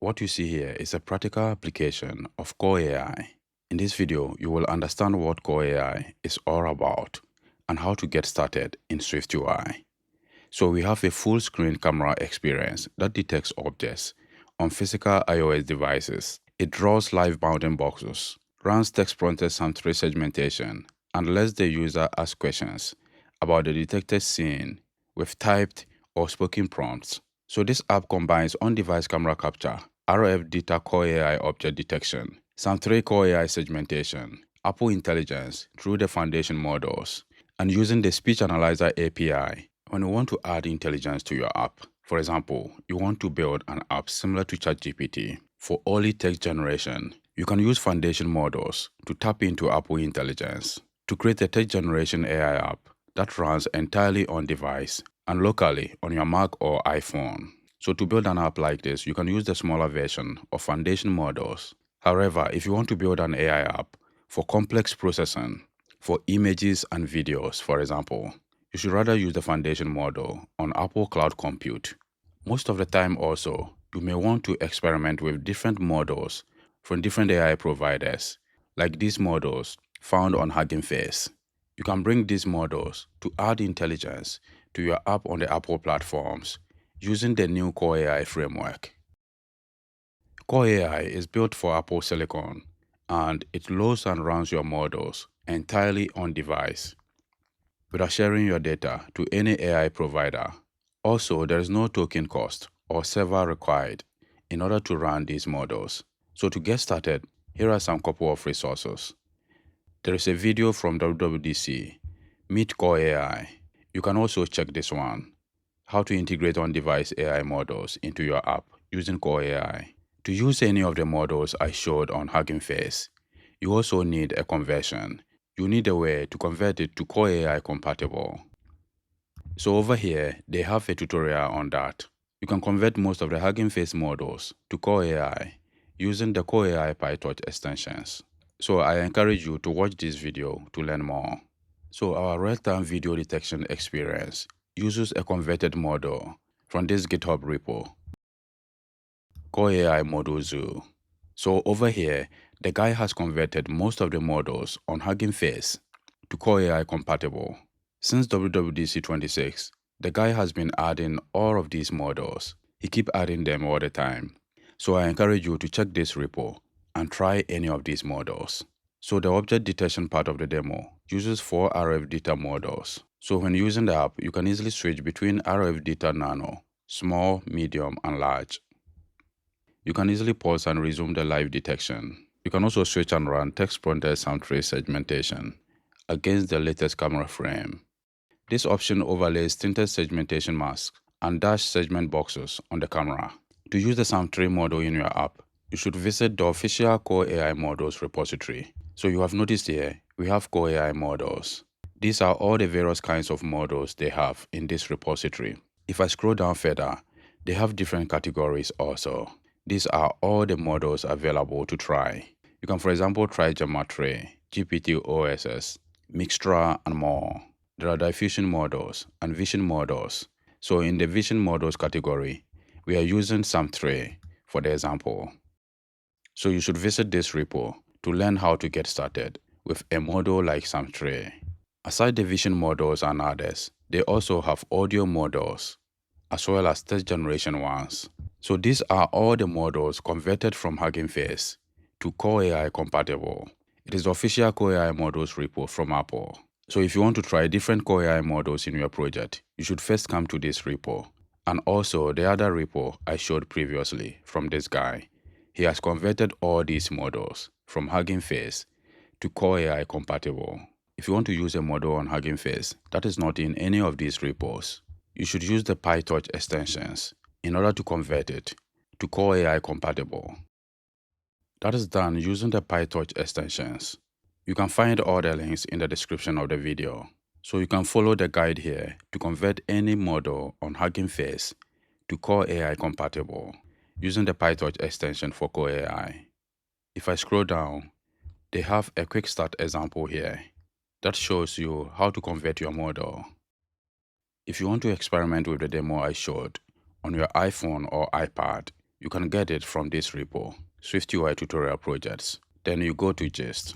What you see here is a practical application of Core AI. In this video, you will understand what Core AI is all about and how to get started in SwiftUI. So we have a full screen camera experience that detects objects on physical iOS devices. It draws live bounding boxes, runs text prompted SAM3 segmentation, and lets the user ask questions about the detected scene with typed or spoken prompts. So this app combines on-device camera capture, RF-DETR Core AI object detection, SAM3 Core AI segmentation, Apple Intelligence through the foundation models, and using the Speech Analyzer API when you want to add intelligence to your app. For example, you want to build an app similar to ChatGPT for only text generation. You can use foundation models to tap into Apple Intelligence to create a text generation AI app that runs entirely on device and locally on your Mac or iPhone. So to build an app like this, you can use the smaller version of foundation models. However, if you want to build an AI app for complex processing, for images and videos, for example, you should rather use the foundation model on Apple Cloud Compute. Most of the time also, you may want to experiment with different models from different AI providers, like these models found on Hugging Face. You can bring these models to add intelligence to your app on the Apple platforms using the new Core AI framework. Core AI is built for Apple Silicon, and it loads and runs your models entirely on device without sharing your data to any AI provider. Also, there is no token cost or server required in order to run these models. So to get started, here are some couple of resources. There is a video from WWDC, Meet Core AI. You can also check this one, how to integrate on-device AI models into your app using Core AI. To use any of the models I showed on Hugging Face, you also need a conversion. You need a way to convert it to Core AI compatible. So over here, they have a tutorial on that. You can convert most of the Hugging Face models to Core AI using the Core AI PyTorch extensions. So I encourage you to watch this video to learn more. So our real-time video detection experience uses a converted model from this GitHub repo, Core AI Model Zoo. So over here, the guy has converted most of the models on Hugging Face to Core AI compatible. Since WWDC 26, the guy has been adding all of these models. He keeps adding them all the time. So I encourage you to check this repo and try any of these models. So the object detection part of the demo uses 4 RF-DETR models. So when using the app, you can easily switch between RF-DETR Nano, small, medium, and large. You can easily pause and resume the live detection. You can also switch and run text prompted SAM3 segmentation against the latest camera frame. This option overlays tinted segmentation masks and dash segment boxes on the camera. To use the SAM3 model in your app, you should visit the official Core AI models repository. So you have noticed here, we have Core AI models. These are all the various kinds of models they have in this repository. If I scroll down further, they have different categories also. These are all the models available to try. You can, for example, try Gematria, GPT OSS, Mixtra, and more. There are diffusion models and vision models. So in the vision models category, we are using SAM3 for the example. So you should visit this repo to learn how to get started with a model like SAM3. Aside the vision models and others, they also have audio models as well as text generation ones. So these are all the models converted from Hugging Face to Core AI compatible. It is the official Core AI models repo from Apple. So if you want to try different Core AI models in your project, you should first come to this repo. And also the other repo I showed previously from this guy. He has converted all these models from Hugging Face to Core AI compatible. If you want to use a model on Hugging Face that is not in any of these repos, you should use the PyTorch extensions in order to convert it to Core AI compatible. That is done using the PyTorch extensions. You can find all the links in the description of the video. So you can follow the guide here to convert any model on Hugging Face to Core AI compatible using the PyTorch extension for Core AI. If I scroll down, they have a quick start example here that shows you how to convert your model. If you want to experiment with the demo I showed on your iPhone or iPad, You can get it from this repo, SwiftUI Tutorial Projects. Then you go to Gist.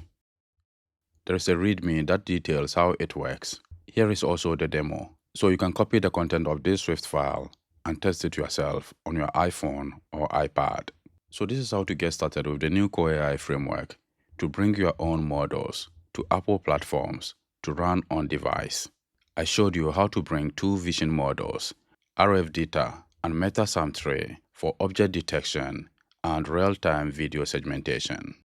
There is a README that details how it works. Here is also the demo. So you can copy the content of this Swift file and test it yourself on your iPhone or iPad. So this is how to get started with the new Core AI framework to bring your own models to Apple platforms to run on device. I showed you how to bring two vision models, RF-DETR and MetaSAM3 for object detection and real-time video segmentation.